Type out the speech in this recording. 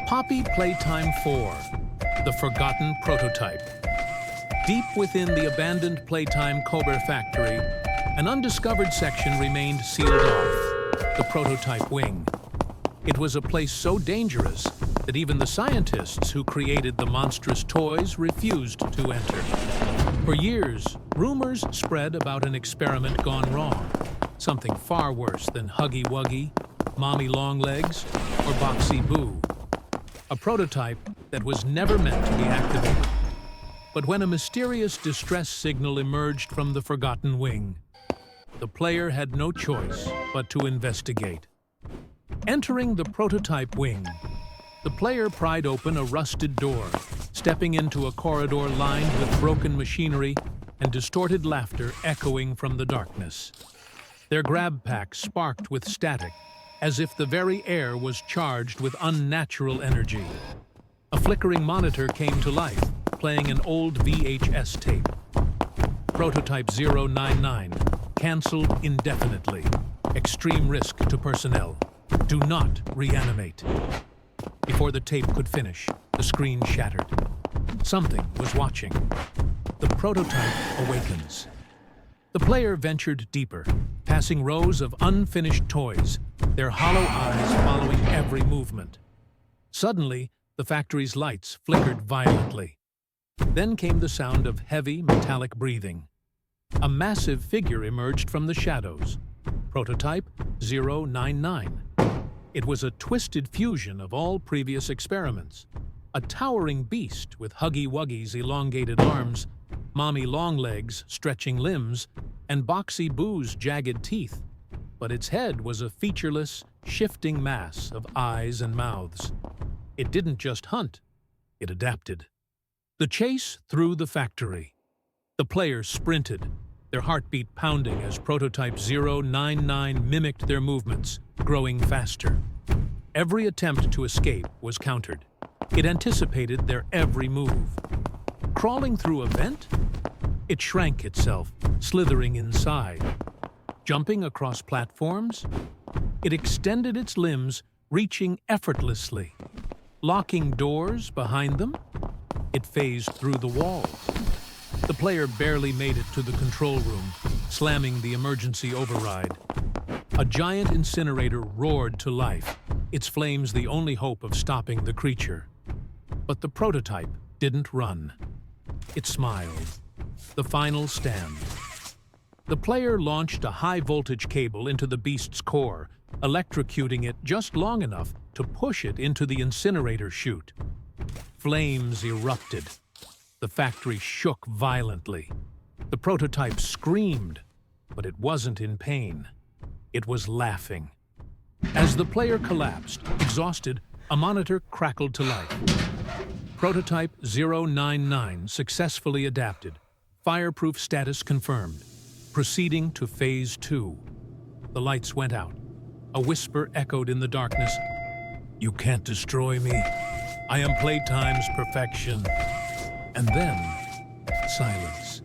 Poppy Playtime 4, the forgotten prototype. Deep within the abandoned Playtime Cobra factory, an undiscovered section remained sealed off, the prototype wing. It was a place so dangerous that even the scientists who created the monstrous toys refused to enter. For years, rumors spread about an experiment gone wrong, something far worse than Huggy Wuggy, Mommy Longlegs, or Boxy Boo. A prototype that was never meant to be activated. But when a mysterious distress signal emerged from the forgotten wing, the player had no choice but to investigate. Entering the prototype wing, the player pried open a rusted door, stepping into a corridor lined with broken machinery and distorted laughter echoing from the darkness. Their grab pack sparked with static, as if the very air was charged with unnatural energy. A flickering monitor came to life, playing an old VHS tape. Prototype 099, cancelled indefinitely. Extreme risk to personnel. Do not reanimate. Before the tape could finish, the screen shattered. Something was watching. The prototype awakens. The player ventured deeper, passing rows of unfinished toys, their hollow eyes following every movement. Suddenly, the factory's lights flickered violently. Then came the sound of heavy, metallic breathing. A massive figure emerged from the shadows. Prototype 099. It was a twisted fusion of all previous experiments. A towering beast with Huggy Wuggy's elongated arms, Mommy Longlegs' stretching limbs, and Boxy Boo's jagged teeth. But its head was a featureless, shifting mass of eyes and mouths. It didn't just hunt, it adapted. The chase through the factory. The players sprinted, their heartbeat pounding as Prototype 099 mimicked their movements, growing faster. Every attempt to escape was countered. It anticipated their every move. Crawling through a vent? It shrank itself, slithering inside. Jumping across platforms? It extended its limbs, reaching effortlessly. Locking doors behind them? It phased through the walls. The player barely made it to the control room, slamming the emergency override. A giant incinerator roared to life, its flames the only hope of stopping the creature. But the prototype didn't run. It smiled. The final stand. The player launched a high-voltage cable into the beast's core, electrocuting it just long enough to push it into the incinerator chute. Flames erupted. The factory shook violently. The prototype screamed, but it wasn't in pain. It was laughing. As the player collapsed, exhausted, a monitor crackled to life. Prototype 099 successfully adapted. Fireproof status confirmed. Proceeding to Phase 2. The lights went out. A whisper echoed in the darkness. "You can't destroy me. I am Playtime's perfection." And then, silence.